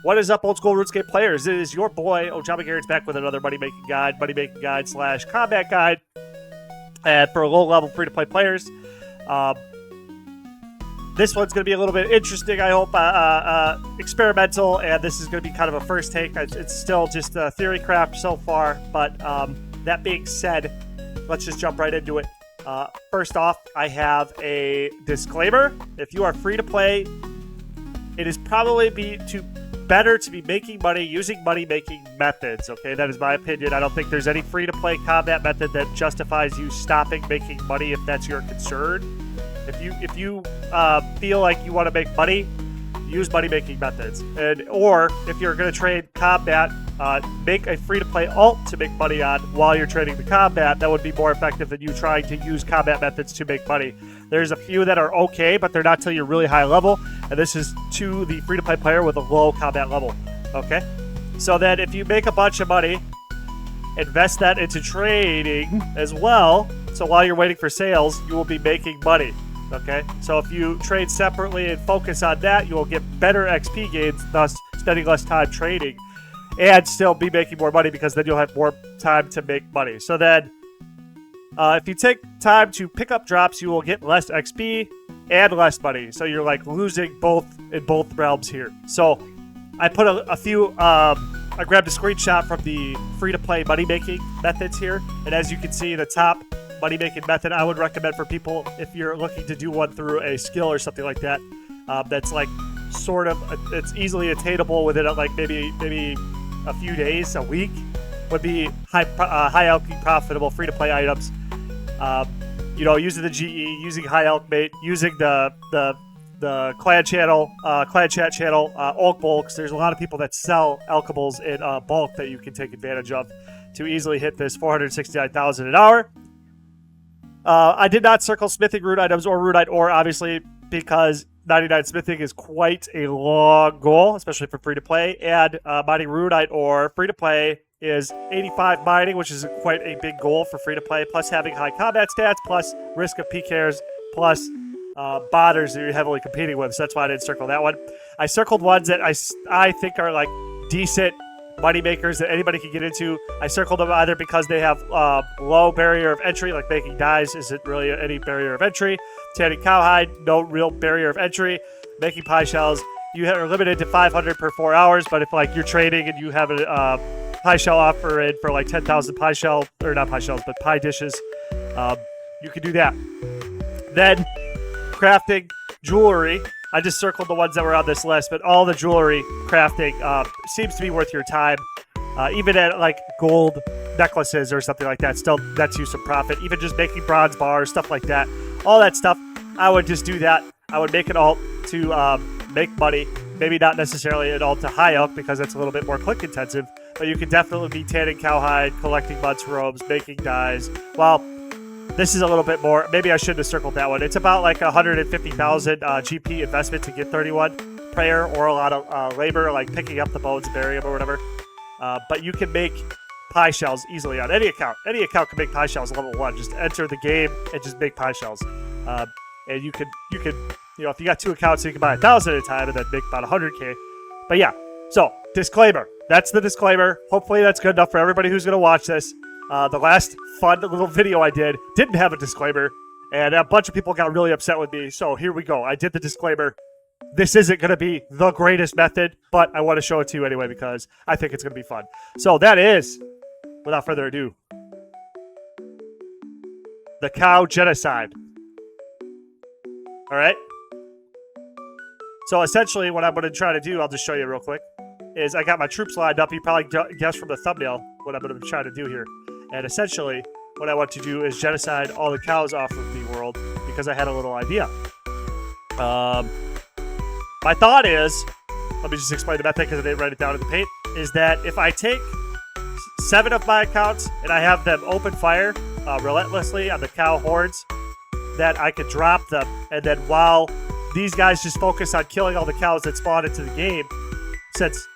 What is up, Old School RuneScape players? It is your boy, Ojama Garrett's back with another money-making guide / combat guide. And for low-level free-to-play players, this one's going to be a little bit interesting, I hope, experimental, and this is going to be kind of a first take. It's still just a theory craft so far, but that being said, let's just jump right into it. First off, I have a disclaimer. If you are free-to-play, it is probably better to be making money using money-making methods, okay? That is my opinion. I don't think there's any free-to-play combat method that justifies you stopping making money if that's your concern. If you feel like you want to make money, use money-making methods. Or if you're going to trade combat, make a free-to-play alt to make money on while you're trading the combat. That would be more effective than you trying to use combat methods to make money. There's a few that are okay, but they're not till you're really high level, and this is to the free-to-play player with a low combat level, okay? So then if you make a bunch of money, invest that into trading as well, so while you're waiting for sales, you will be making money, okay? So if you trade separately and focus on that, you will get better XP gains, thus spending less time trading, and still be making more money because then you'll have more time to make money. So then, if you take time to pick up drops, you will get less XP and less money. So you're like losing both in both realms here. So I put a few, I grabbed a screenshot from the free-to-play money-making methods here. And as you can see, the top money-making method I would recommend for people if you're looking to do one through a skill or something like that. That's like sort of, it's easily attainable within like maybe a few days, a week, would be high alchemy profitable free-to-play items. Using the GE, using high alchemate, using the clan chat channel, bulk bulks. There's a lot of people that sell alchemables in bulk that you can take advantage of to easily hit this 469,000 an hour. I did not circle smithing rune items or runite ore, obviously, because 99 smithing is quite a long goal, especially for free-to-play, and mining runite ore free-to-play is 85 mining, which is quite a big goal for free-to-play, plus having high combat stats, plus risk of PKers, plus botters that you're heavily competing with, so that's why I didn't circle that one. I circled ones that I think are like decent money makers that anybody can get into. I circled them either because they have low barrier of entry, like making dyes isn't really any barrier of entry. Tanning cowhide, no real barrier of entry. Making pie shells, you are limited to 500 per 4 hours, but if like you're trading and you have a pie shell offer in for like 10,000 pie shell, or not pie shells, but pie dishes, you can do that. Then crafting jewelry. I just circled the ones that were on this list, but all the jewelry crafting seems to be worth your time. Even at like gold necklaces or something like that, still nets you some profit. Even just making bronze bars, stuff like that. All that stuff, I would just do that. I would make an alt to make money. Maybe not necessarily an alt to high elk because it's a little bit more click intensive, but you can definitely be tanning cowhide, collecting muds robes, making dyes. Well, this is a little bit more. Maybe I shouldn't have circled that one. It's about like 150,000 GP investment to get 31 prayer or a lot of labor, like picking up the bones, burying them or whatever. But you can make pie shells easily on any account. Any account can make pie shells level 1. Just enter the game and just make pie shells. And you could, if you got 2 accounts, you can buy 1,000 at a time and then make about 100K. But yeah, so disclaimer. That's the disclaimer. Hopefully that's good enough for everybody who's going to watch this. The last fun little video I did didn't have a disclaimer, and a bunch of people got really upset with me, so here we go. I did the disclaimer. This isn't going to be the greatest method, but I want to show it to you anyway because I think it's going to be fun. So that is, without further ado, the cow genocide. All right? So essentially what I'm going to try to do, I'll just show you real quick, is I got my troops lined up. You probably guessed from the thumbnail what I'm going to try to do here. And essentially, what I want to do is genocide all the cows off of the world because I had a little idea. My thought is, let me just explain the method because I didn't write it down in the paint, is that if I take 7 of my accounts and I have them open fire relentlessly on the cow hordes, that I could drop them, and then while these guys just focus on killing all the cows that spawn into the game, since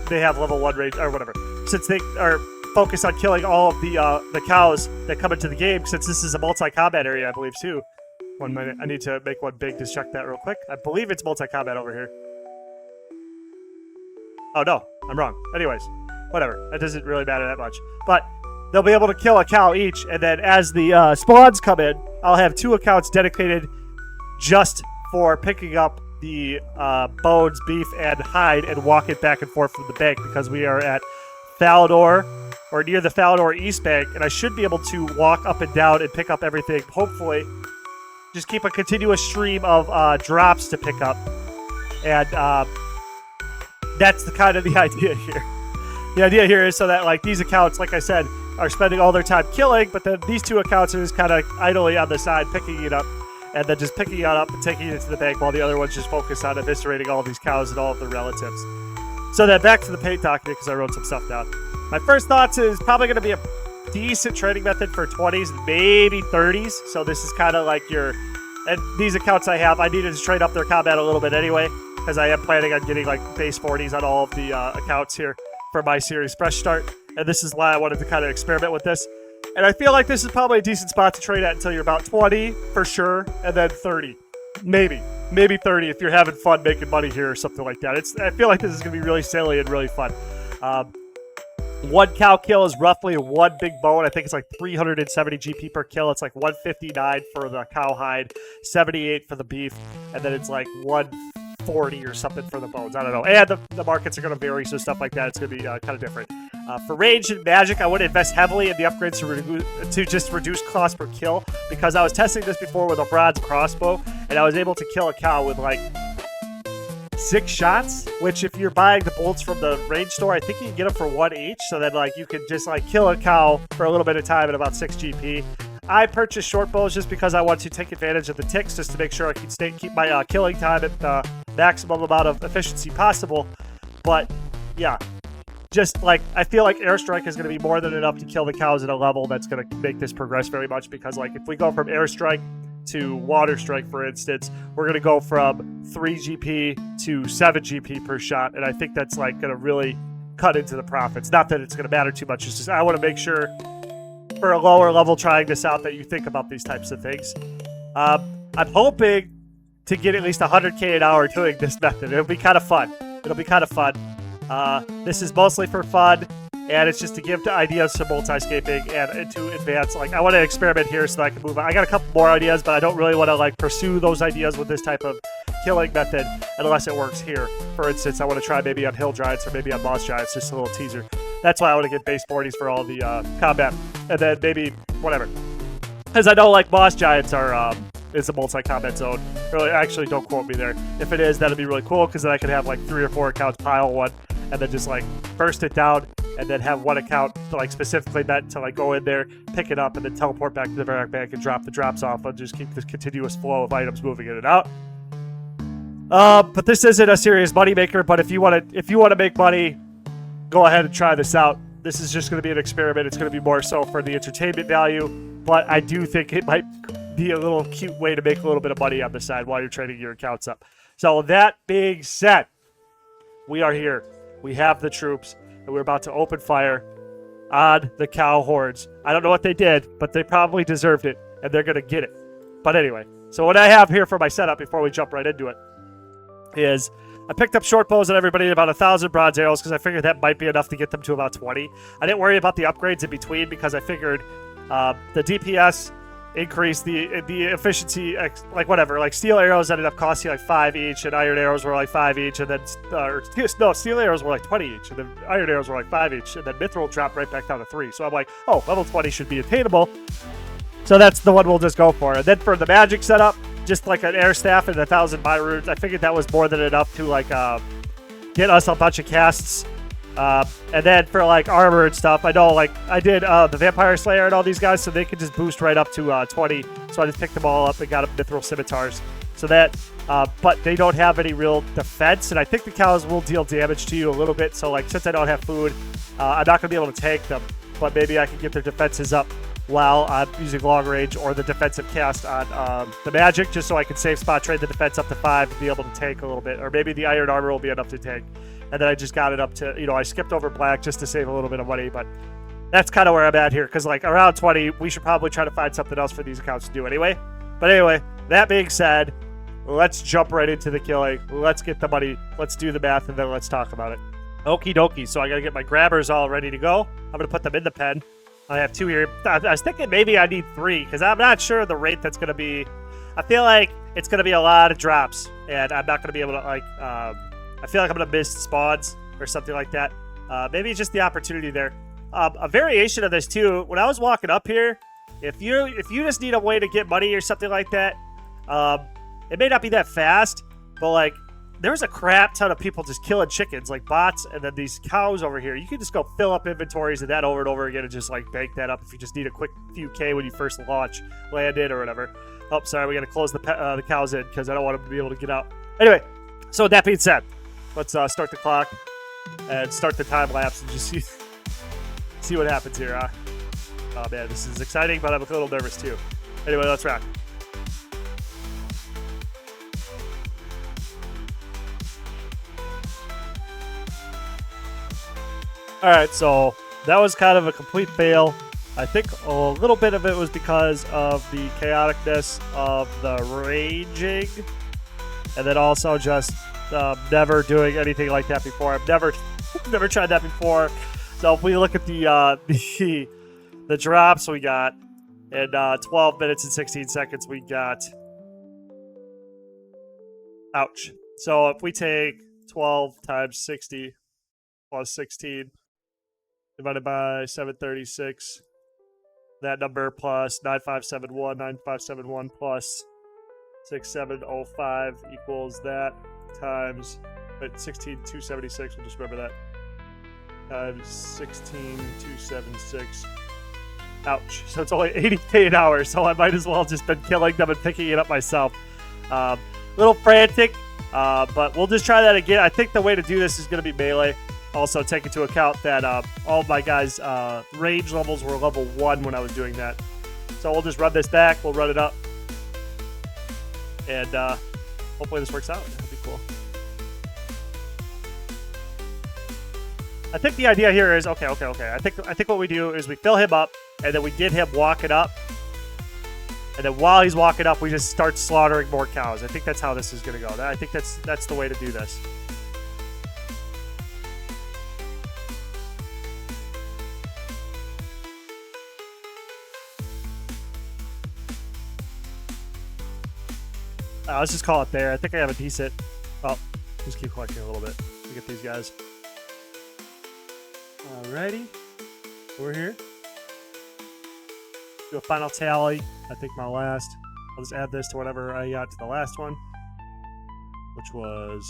they have level 1 range, or whatever, since they are focused on killing all of the cows that come into the game, since this is a multi-combat area, I believe, too. 1 minute. I need to make one big to check that real quick. I believe it's multi-combat over here. Oh, no, I'm wrong. Anyways, whatever. That doesn't really matter that much. But they'll be able to kill a cow each, and then as the spawns come in, I'll have 2 accounts dedicated just for picking up the bones, beef, and hide and walk it back and forth from the bank because we are at Falador, or near the Falador East Bank, and I should be able to walk up and down and pick up everything, hopefully. Just keep a continuous stream of drops to pick up. And that's the kind of the idea here. The idea here is so that like these accounts, like I said, are spending all their time killing, but then these 2 accounts are just kind of idly on the side picking it up, and then just picking it up and taking it to the bank while the other ones just focus on eviscerating all of these cows and all of their relatives. So then back to the paint document because I wrote some stuff down. My first thoughts is probably going to be a decent trading method for 20s, maybe 30s. So this is kind of like your... And these accounts I have, I needed to trade up their combat a little bit anyway, because I am planning on getting like base 40s on all of the accounts here for my series Fresh Start. And this is why I wanted to kind of experiment with this. And I feel like this is probably a decent spot to trade at until you're about 20 for sure, and then 30. Maybe 30 if you're having fun making money here or something like that. I feel like this is going to be really silly and really fun. 1 cow kill is roughly 1 big bone. I think it's like 370 GP per kill. It's like 159 for the cow hide, 78 for the beef, and then it's like 140 or something for the bones. I don't know. And the markets are going to vary, so stuff like that, it's going to be kind of different. For range and magic, I would invest heavily in the upgrades to just reduce cost per kill, because I was testing this before with a bronze crossbow, and I was able to kill a cow with like 6 shots, which if you're buying the bolts from the range store, I think you can get them for 1 each, so that like you can just like kill a cow for a little bit of time at about 6 GP. I purchased short bows just because I want to take advantage of the ticks, just to make sure I can keep my killing time at the maximum amount of efficiency possible. But yeah, just like I feel like airstrike is going to be more than enough to kill the cows at a level that's going to make this progress very much, because like if we go from airstrike to water strike, for instance, we're going to go from 3 GP to 7 GP per shot, and I think that's like going to really cut into the profits. Not that it's going to matter too much, it's just I want to make sure for a lower level trying this out that you think about these types of things. I'm hoping to get at least 100k an hour doing this method. It'll be kind of fun. This is mostly for fun, and it's just to give ideas to multi-scaping and to advance. Like, I want to experiment here so that I can move on. I got a couple more ideas, but I don't really want to like pursue those ideas with this type of killing method unless it works here. For instance, I want to try maybe on hill giants or maybe on moss giants, just a little teaser. That's why I want to get base 40s for all the combat, and then maybe whatever. Because I know like moss giants are is a multi-combat zone. Really, actually, don't quote me there. If it is, that'd be really cool, because then I could have like 3 or 4 accounts pile one, and then just like burst it down, and then have 1 account to like specifically meant to like go in there, pick it up, and then teleport back to the barrack bank and drop the drops off, and just keep this continuous flow of items moving in and out. But this isn't a serious money maker. But if you want to make money, go ahead and try this out. This is just going to be an experiment. It's going to be more so for the entertainment value, but I do think it might be a little cute way to make a little bit of money on the side while you're trading your accounts up. So that being said, we are here. We have the troops, and we're about to open fire on the cow hordes. I don't know what they did, but they probably deserved it, and they're going to get it. But anyway, so what I have here for my setup before we jump right into it is I picked up short bows on everybody, about 1,000 bronze arrows, because I figured that might be enough to get them to about 20. I didn't worry about the upgrades in between, because I figured the DPS increased the efficiency, like whatever. Like steel arrows ended up costing like 5 each, and iron arrows were like 5 each, and then steel arrows were like 20 each, and then iron arrows were like 5 each, and then mithril dropped right back down to 3. So I'm like, oh, level 20 should be attainable. So that's the one we'll just go for. And then for the magic setup, just like an air staff and 1,000 my runes, I figured that was more than enough to like get us a bunch of casts. And then for like armor and stuff, I know like I did the Vampire Slayer and all these guys, so they could just boost right up to 20. So I just picked them all up and got them mithril scimitars. So that, but they don't have any real defense, and I think the cows will deal damage to you a little bit. So like since I don't have food, I'm not gonna be able to tank them, but maybe I can get their defenses up while I'm using long range or the defensive cast on the magic, just so I can save spot trade the defense up to 5 and be able to tank a little bit, or maybe the iron armor will be enough to tank. And then I just got it up to, I skipped over black just to save a little bit of money, but that's kind of where I'm at here, because like around 20, we should probably try to find something else for these accounts to do anyway. But anyway, that being said, let's jump right into the killing. Let's get the money, let's do the math, and then let's talk about it. Okie dokie. So I got to get my grabbers all ready to go. I'm going to put them in the pen. I have 2 here. I was thinking maybe I need 3 because I'm not sure the rate that's going to be. I feel like it's going to be a lot of drops, and I'm not going to be able to, like, I feel like I'm going to miss spawns or something like that. Maybe just the opportunity there. A variation of this, too, when I was walking up here, if you just need a way to get money or something like that, it may not be that fast, but, like, there's a crap ton of people just killing chickens, like bots, and then these cows over here. You can just go fill up inventories of that over and over again and just, like, bank that up if you just need a quick few K when you first land in or whatever. Oh, sorry, we got to close the cows in because I don't want them to be able to get out. Anyway, so with that being said, let's start the clock and start the time lapse and just see what happens here. Oh, man, this is exciting, but I'm a little nervous, too. Anyway, let's rock. Alright, so that was kind of a complete fail. I think a little bit of it was because of the chaoticness of the raging. And then also just never doing anything like that before. I've never tried that before. So if we look at the drops we got in 12 minutes and 16 seconds, we got... Ouch. So if we take 12 times 60 plus 16... divided by 736, that number plus 9571 plus 6705 equals that times 16276. We'll just remember that times 16276. Ouch! So it's only 80k an hour. So I might as well just been killing them and picking it up myself. Little frantic, but we'll just try that again. I think the way to do this is going to be melee. Also, take into account that all of my guys' range levels were level 1 when I was doing that. So we'll just run this back. We'll run it up. And hopefully this works out. That'd be cool. I think the idea here is... Okay. I think what we do is we fill him up, and then we get him walking up. And then while he's walking up, we just start slaughtering more cows. I think that's how this is going to go. I think that's the way to do this. Let's just call it there. I think I have a decent... Oh, just keep collecting a little bit to get these guys. Alrighty. We're here. Do a final tally. I think my last... I'll just add this to whatever I got to the last one, which was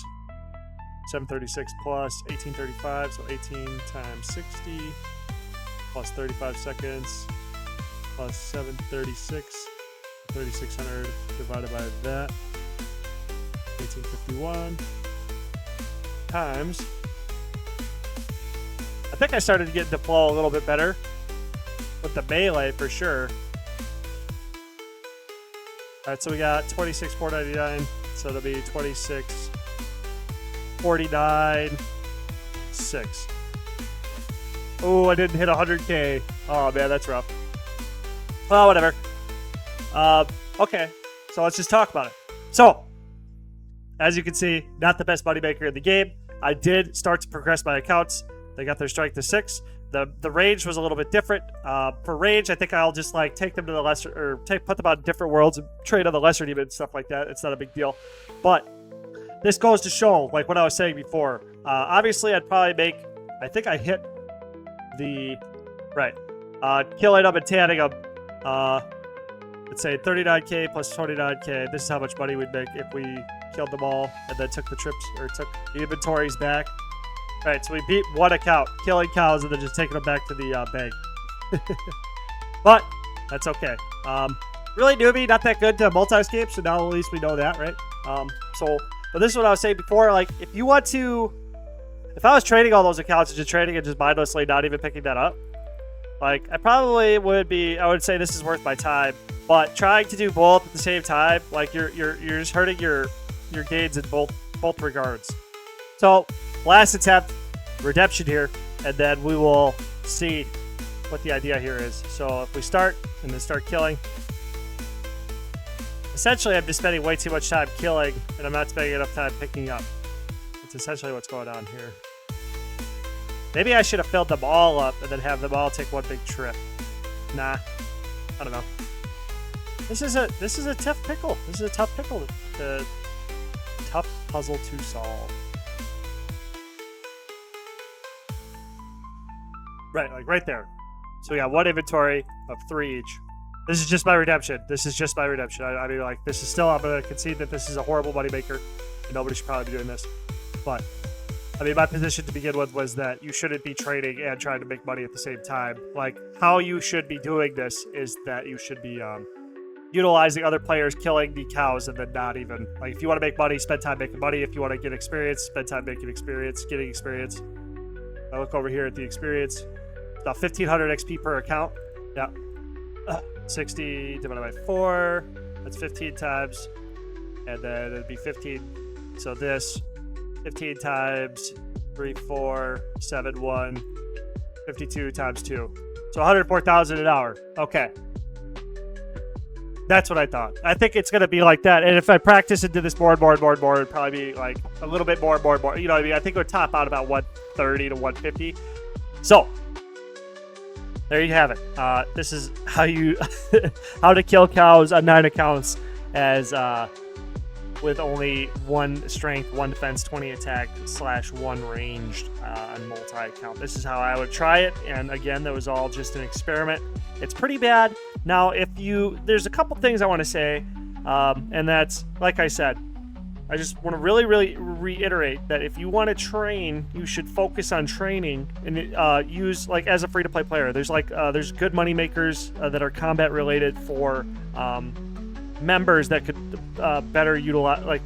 736 plus 1835. So 18 times 60 plus 35 seconds plus 736. 3,600 divided by that. 1851 times... I think I started to get into flow a little bit better with the melee for sure. Alright, so we got 26,499, so it'll be 26,49,6. Oh, I didn't hit 100k. Oh man, that's rough. Well, whatever. Okay, so let's just talk about it. So, as you can see, not the best moneymaker in the game. I did start to progress my accounts. They got their strength to 6. The range was a little bit different. For range, I think I'll just like take them to the lesser, or put them on different worlds and trade on the lesser demon and stuff like that. It's not a big deal. But this goes to show, like what I was saying before. Obviously, I'd probably make. I think I hit the right. Killing them and tanning them. Let's say 39k plus 29k. This is how much money we'd make if we killed them all and then took the trips or took the inventories back. All right, so we beat one account, killing cows and then just taking them back to the bank. But that's okay. Really newbie, not that good to multi-escape, so now at least we know that, right? But this is what I was saying before. Like, if you want to, if I was trading all those accounts and just trading and just mindlessly not even picking that up, like, I probably would be. I would say this is worth my time. But trying to do both at the same time, like you're just hurting your gains in both regards. So last attempt, redemption here, and then we will see what the idea here is. So if we start and then start killing, essentially I'm just spending way too much time killing, and I'm not spending enough time picking up. That's essentially what's going on here. Maybe I should have filled them all up and then have them all take one big trip. Nah, I don't know. This is a tough pickle. This is a tough pickle. Tough puzzle to solve. Right, like right there. So we got one inventory of 3 each. This is just my redemption. This is just my redemption. I mean, like, this is still, I'm going to concede that this is a horrible moneymaker, and nobody should probably be doing this. But, I mean, my position to begin with was that you shouldn't be trading and trying to make money at the same time. Like, how you should be doing this is that you should be utilizing other players, killing the cows, and then not even, like, if you want to make money, spend time making money. If you want to get experience, spend time making experience, getting experience. I look over here at the experience. About 1,500 XP per account. Yeah. 60 divided by 4. That's 15 times. And then it'd be 15. So this, 15 times 3, 4, 7, 1, 52 times 2. So 104,000 an hour. Okay. That's what I thought. I think it's going to be like that. And if I practice and do this more and more and more and more, it'd probably be like a little bit more and more and more. You know what I mean? I think it would top out about 130 to 150. So, there you have it. This is how you how to kill cows on 9 accounts as with only 1 strength, 1 defense, 20 attack / 1 ranged on multi-account. This is how I would try it. And again, that was all just an experiment. It's pretty bad. Now, there's a couple things I want to say, and that's, like I said, I just want to really, really reiterate that if you want to train, you should focus on training and use, like, as a free-to-play player. There's good money makers that are combat related for members that could better utilize, like,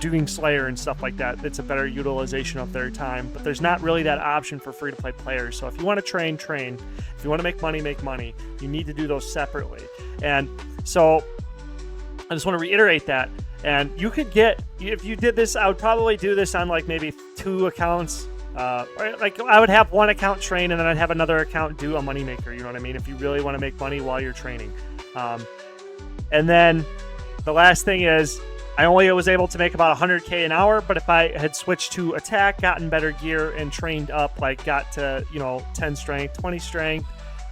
doing Slayer and stuff like that. It's a better utilization of their time. But there's not really that option for free-to-play players. So if you want to train, train. If you want to make money, make money. You need to do those separately. And so I just want to reiterate that. And you could get, if you did this, I would probably do this on like maybe 2 accounts. Or like I would have 1 account train and then I'd have another account do a moneymaker. You know what I mean? If you really want to make money while you're training. And then the last thing is I only was able to make about 100K an hour. But if I had switched to attack, gotten better gear and trained up, like got to, 10 strength, 20 strength,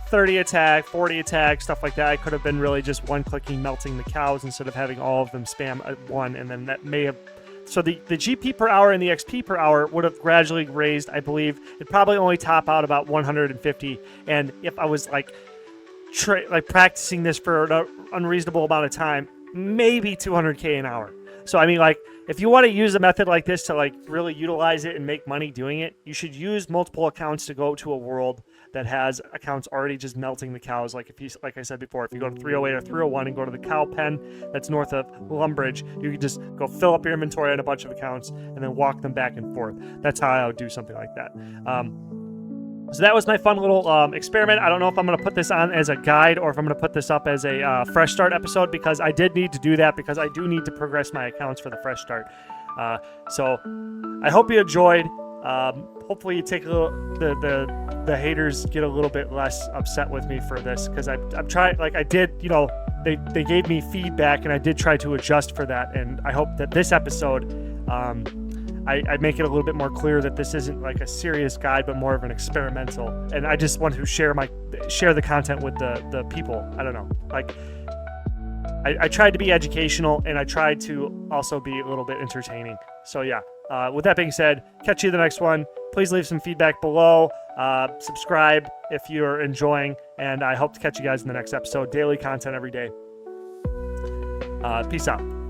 30 attack, 40 attack, stuff like that. I could have been really just one-clicking melting the cows instead of having all of them spam at 1, and then that may have... So the GP per hour and the XP per hour would have gradually raised, I believe. It'd probably only top out about 150, and if I was like practicing this for an unreasonable amount of time, maybe 200K an hour. So, I mean, like, if you want to use a method like this to, like, really utilize it and make money doing it, you should use multiple accounts to go to a world that has accounts already just melting the cows. Like, like I said before, if you go to 308 or 301 and go to the cow pen that's north of Lumbridge, you can just go fill up your inventory on a bunch of accounts and then walk them back and forth. That's how I would do something like that. So that was my fun little experiment. I don't know if I'm going to put this on as a guide or if I'm going to put this up as a fresh start episode, because I did need to do that because I do need to progress my accounts for the fresh start. So I hope you enjoyed. Hopefully you take a little, the haters get a little bit less upset with me for this, because I'm trying, like I did, they gave me feedback and I did try to adjust for that. And I hope that this episode, I make it a little bit more clear that this isn't like a serious guide, but more of an experimental. And I just want to share the content with the people. I don't know. Like, I tried to be educational and I tried to also be a little bit entertaining. So yeah, with that being said, catch you in the next one. Please leave some feedback below. Subscribe if you're enjoying, and I hope to catch you guys in the next episode. Daily content every day. Peace out.